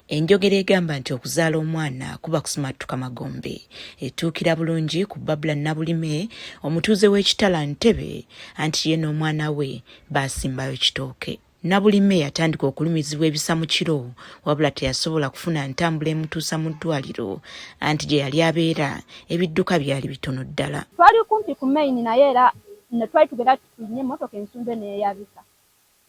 Enjogera egamba nti okuzaala omwana kuba kusimattuka magombe etuukira bulungi ku Babula Nabulime, omutuuze w'ekitala Ntebe, anti ye n'omwana we baasimbayo kitooke. Nabulime yatandika okulumizibwa ebisa mu kiro, wabula teyasobola kufuna ntambula emutuusa mu ddwaliro, anti gye yali abeera ebidduka byali bitono ddala. Twali kumpi ku main naye era ne twali tugenda tulinye emmotoka ensumbe n'eyabika.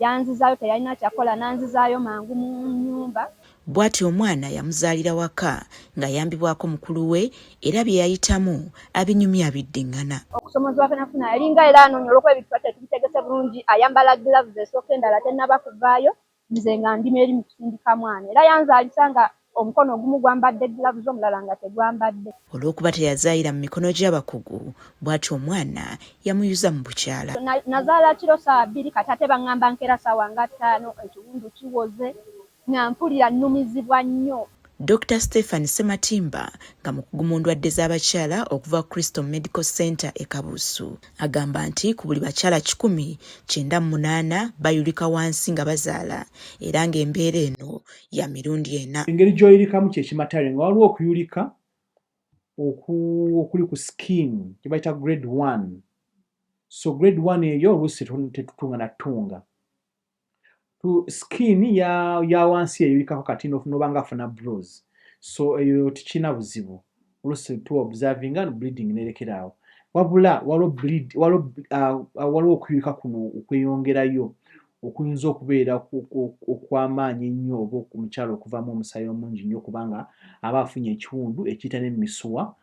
Yanzizaayo teyalina kyakola, nanzizaayo mangu mu nnyumba. Bw'ati omwana yamuzaalira waka ng'ayambibwako mukulu we, era bye yayitamu abinyumya abiddiŋŋana. Okusomozebwa kwe nafuna yalinga era anoonya olw'okuba ebintu twali tubitegese bulungi, ayambala gloves esooka endala tennaba kuvaayo, nze nga ndima eri mu kusindika mwana. Era yanzaalisa nga omukono ogumu gwambadde gloves omulala nga tegwambadde. Olw'okuba teyazaayira mu mikono gy'abakugu, bw'ati omwana yamuyuza mu bukyala. Nazaala kiro 2 kati ate baŋŋamba nkeera 5 ekiwundu kiwoze. Nga mpulira nnumizibwa nnyo. Dr. Stephen Sematimba nga mukugu mu ndwadde z'abakyala okuva Crystal Medical Center e Kabuusu agamba nti ku buli bakyala 198 bayulika wansi nga bazaala, era ng'embeera eno ya mirundi 4. Engeri gy'oyulikamu kye kimatale nga waliwo okuyulika okuli ku skin kye bayita grade 1. So grade 1 eyo oluusi tetutunga na ttunga. Skin ya wansi eyulikako kati n'obanga afuna bruise. So eyo tikina buzibu. Oluusi tu observing and bleeding nerekeraawo. Wabula waliwo okuyulika kuno okweyongerayo okuyinza okubeera okw'amaanyi ennyo oba omukyala okuvaamu omusaayi omungi nnyo kubanga aba afunye ekiwundu ekiyita n'emisuwa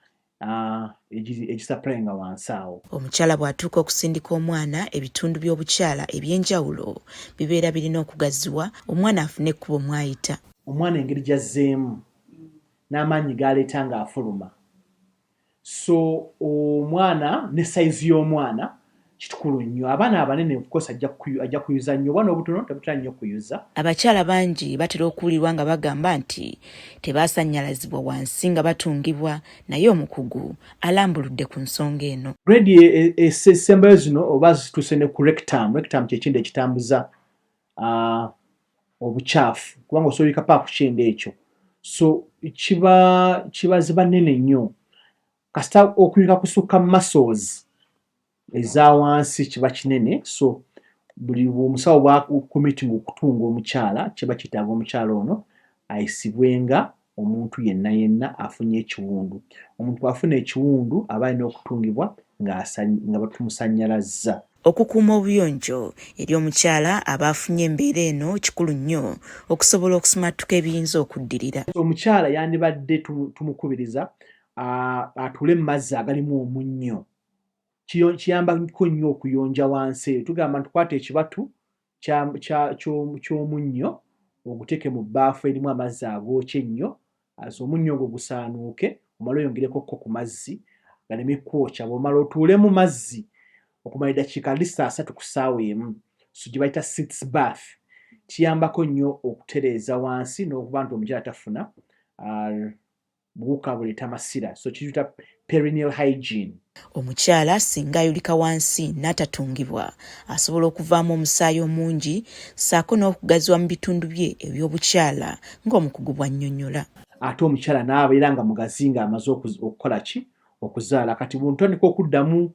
egisapulainga wansi awo. Omukyala bw'atuuka okusindika omwana, ebitundu by'obukyala eby'enjawulo bibeera birina okugaziwa omwana afune ekkubo mwayita. Omwana engeri gy'azzeemu n'amaanyi g'aleeta ng'afuluma. So omwana ne sayizi y'omwana kitukulu nnyo. Abaana abanene of ajja kuyuza nnyo, obwana obutono tebutera nnyo kuyuza. Abakyala bangi batera okuwulirwa nga bagamba nti tebaasannyalazibwa wansi nga batungibwa, naye omukugu alambuludde ku nsonga eno. Grade esembayo zino oba zituuse ne ku rectum. Rectum kyekindi ekitambuza obukyafu kubanga osobola pa ku kyenda ekyo. So kiba nnene nnyo. Kasita okuyulika kusukka muscles eza wansi kiba kinene. So buli omusawo bw'akumitinga okutunga omukyala kiba kitaaga omukyala ono ayisibwenga omuntu yenna afunye ekiwundu. Omuntu afuna ekiwundu aba alina okutungibwa nga batumusannyalazza. Okukuuma obuyonjo eri omukyala aba afunye embeera eno kikulu nnyo okusobola okusimattuka ebiyinza okuddirira. Omukyala yandibadde tumukubiriza atule mu mazzi agalimu omunnyo. Kiyambako nnyo okuyonja wansi. Tugamba tukwate ekibatu ky'omunnyo oguteeke mu bbaafu erimu amazzi agookye ennyo. Omunnyo ogwo gusaanuuke, omala oyongereko ku mazzi galeme kwokya. Bw'omala otuule mu mazzi okumala eddakiika 3 ku ssaawa emu. So gye bayita 6 bath. Kiyambako nnyo okutereeza wansi n'okuba nti omukyala tafuna buwuka buleeta masira. So kiyita perineal hygiene. Omukyala singa ayulika wansi n'atatungibwa asobola okuvaamu omusaayi omungi ssaako n'okugaziwa mu bitundu bye eby'obukyala ng'omukugu bw'annyonnyola. Ate omukyala n'abeera nga mugazi ng'amaze okukola ki? Okuzaala. Kati bw'otandika okuddamu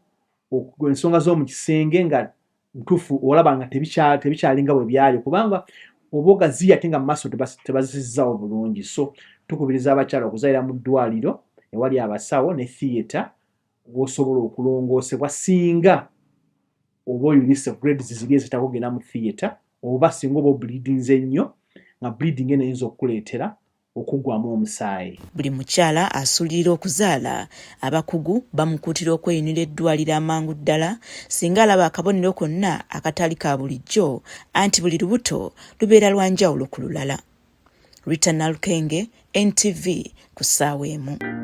ensonga z'omu kisenge nga ntuufu olaba nga tebikyalinga bwe byali kubanga oba ogaziya ate nga mu maaso tebazizizaawo bulungi. So tukubiriza abakyala okuzaalira mu ddwaliro ewali abasawo ne theatre w'osobola okulongoosebwa singa oba oyulise grades ziri ezitakugenda mu theatre oba singa oba obleedinze ennyo nga bleeding eno eyinza okukuleetera okuggwamu omusaayi. Buli mukyala asuulirira okuzaala, abakugu bamukuutira okweyunira eddwaliro amangu ddala singa alaba akabonero konna akatali ka bulijjo, anti buli lubuto lubeera lwa njawulo ku lulala. Rita Nalukenge, NTV, ku ssaawa emu.